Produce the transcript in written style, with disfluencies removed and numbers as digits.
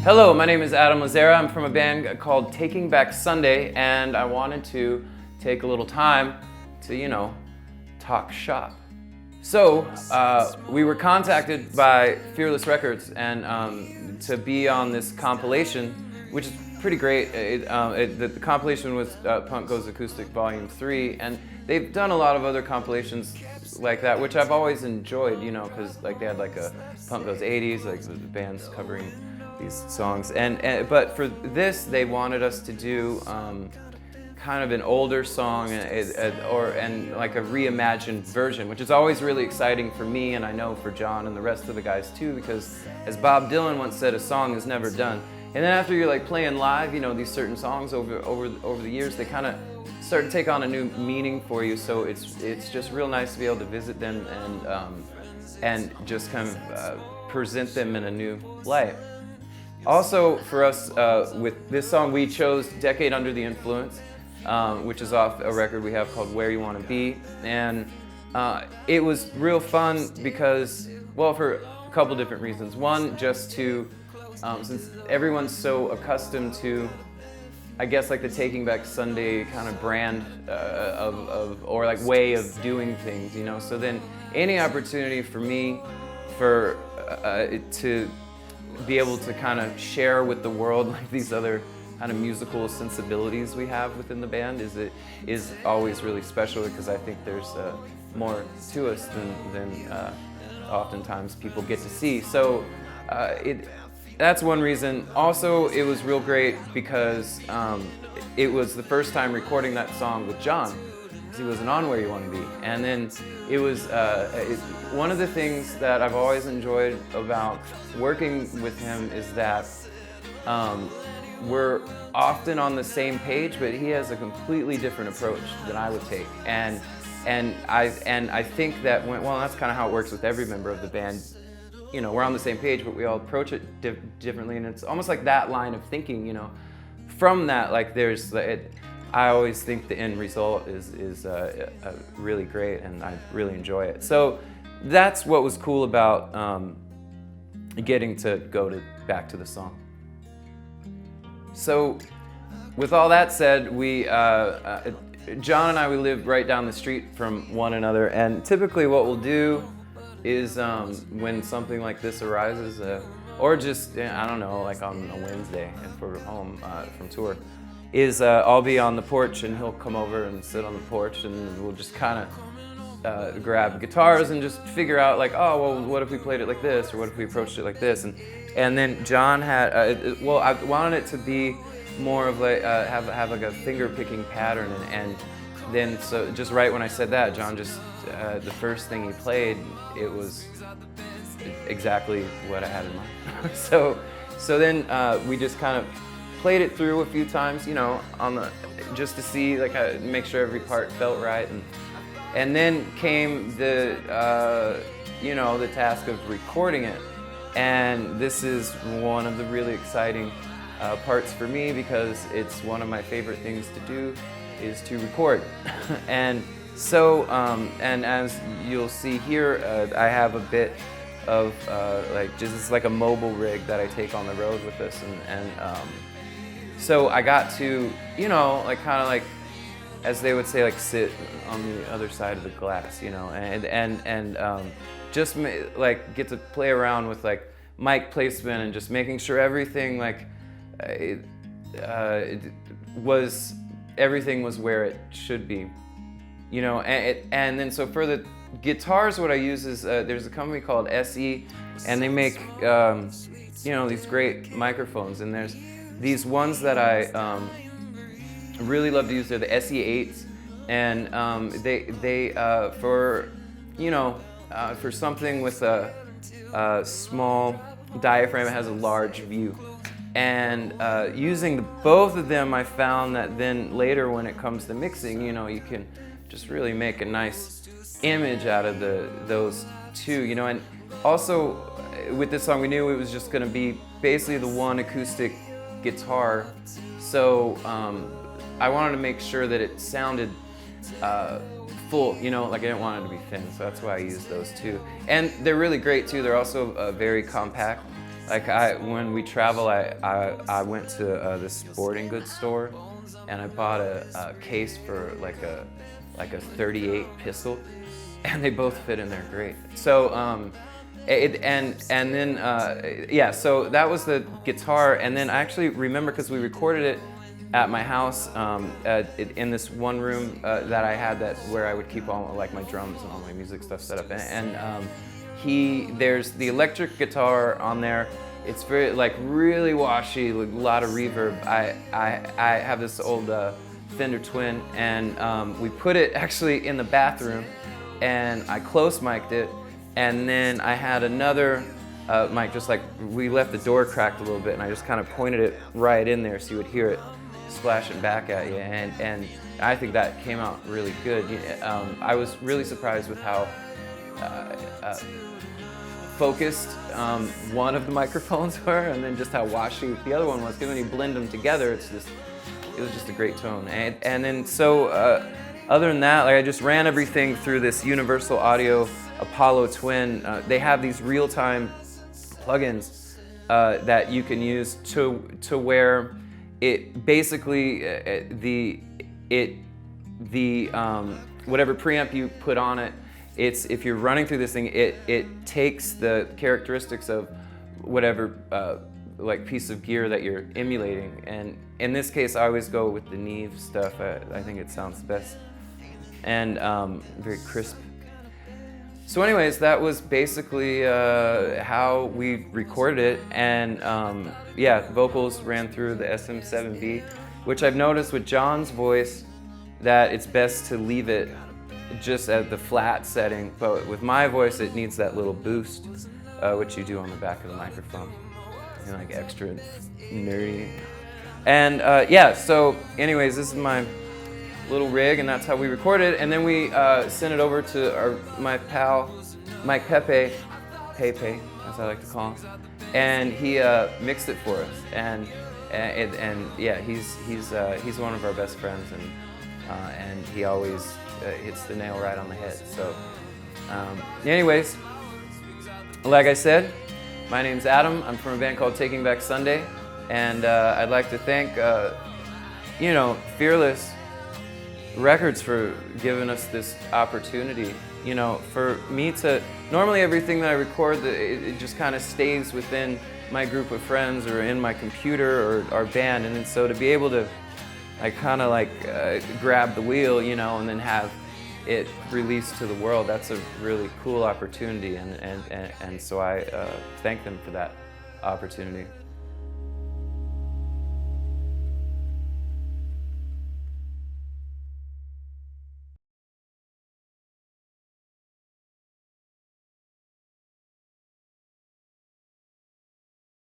Hello, my name is Adam Lazzara. I'm from a band called Taking Back Sunday, and I wanted to take a little time to, talk shop. So, we were contacted by Fearless Records and to be on this compilation, which is pretty great. The compilation was Punk Goes Acoustic Volume 3, and they've done a lot of other compilations like that, which I've always enjoyed, because they had like a Punk Goes 80s, like the bands covering these songs. But for this, they wanted us to do kind of an older song and like a reimagined version, which is always really exciting for me, and I know for John and the rest of the guys too, because as Bob Dylan once said, a song is never done. And then after you're like playing live, these certain songs over the years, they kind of start to take on a new meaning for you. So it's just real nice to be able to visit them and just kind of present them in a new light. Also for us, with this song, we chose Decade Under the Influence, which is off a record we have called Where You Want to Be. And it was real fun because, well, for a couple different reasons. One, just to, since everyone's so accustomed to, I guess, like the Taking Back Sunday kind of brand or like way of doing things, So then any opportunity for me to be able to kind of share with the world like these other kind of musical sensibilities we have within the band is always really special, because I think there's more to us than oftentimes people get to see. So that's one reason. Also, it was real great because it was the first time recording that song with John. He wasn't on Where You Want to Be. And then it was one of the things that I've always enjoyed about working with him is that we're often on the same page, but he has a completely different approach than I would take. And I think that that's kind of how it works with every member of the band. We're on the same page, but we all approach it differently, and it's almost like that line of thinking. From that, like I always think the end result is really great, and I really enjoy it. So that's what was cool about getting to go back to the song. So with all that said, John and I, we live right down the street from one another, and typically what we'll do is when something like this arises, or just, I don't know, like on a Wednesday if we're home from tour, is I'll be on the porch and he'll come over and sit on the porch, and we'll just kind of grab guitars and just figure out like, oh, well, what if we played it like this, or what if we approached it like this? And then John had, I wanted it to be more of like, have like a finger picking pattern, and then so just right when I said that, John just, the first thing he played, it was exactly what I had in mind. So then we just kind of played it through a few times, just to see, like, make sure every part felt right, and then came the the task of recording it, and this is one of the really exciting parts for me, because it's one of my favorite things to do is to record. And so, and as you'll see here, I have a bit of it's like a mobile rig that I take on the road with us, and so I got to, like kind of like, as they would say, like sit on the other side of the glass, and just like get to play around with like mic placement and just making sure everything everything was where it should be, and then so for the guitars, what I use is there's a company called SE, and they make these great microphones, and there's these ones that I really love to use. They're the SE8s, and they for something with a small diaphragm, it has a large view. And using both of them, I found that then later when it comes to mixing, you can just really make a nice image out of those two, and also with this song we knew it was just going to be basically the one acoustic guitar, so I wanted to make sure that it sounded full, like I didn't want it to be thin, so that's why I used those two. And they're really great too. They're also very compact, Like when we travel, I went to this sporting goods store, and I bought a case for like a 38 pistol, and they both fit in there great. So and then yeah, so that was the guitar, and then I actually remember because we recorded it at my house in this one room that I had where I would keep all like my drums and all my music stuff set up, and there's the electric guitar on there. It's very like really washy, like, a lot of reverb. I have this old Fender Twin, and we put it actually in the bathroom, and I close mic'd it, and then I had another mic, just like we left the door cracked a little bit, and I just kind of pointed it right in there so you would hear it splashing back at you, and I think that came out really good. I was really surprised with how focused one of the microphones were, and then just how washy the other one was. Because when you blend them together, it was just a great tone. And then so other than that, like I just ran everything through this Universal Audio Apollo Twin. They have these real-time plugins that you can use to where it basically whatever preamp you put on it, if you're running through this thing, it takes the characteristics of whatever like piece of gear that you're emulating. And in this case, I always go with the Neve stuff. I think it sounds best and very crisp. So anyways, that was basically how we recorded it, and yeah, vocals ran through the SM7B, which I've noticed with John's voice that it's best to leave it just at the flat setting, but with my voice it needs that little boost, which you do on the back of the microphone, like extra nerdy. And yeah, so anyways, this is my little rig, and that's how we recorded it. And then we sent it over to my pal Mike Pepe, as I like to call him, and he mixed it for us. And yeah, he's one of our best friends, and he always hits the nail right on the head. So anyways, like I said, my name's Adam. I'm from a band called Taking Back Sunday, and I'd like to thank Fearless Records for giving us this opportunity. For me to, normally everything that I record, it just kind of stays within my group of friends or in my computer or our band, and then so to be able to kind of grab the wheel, and then have it released to the world, that's a really cool opportunity, and so I thank them for that opportunity.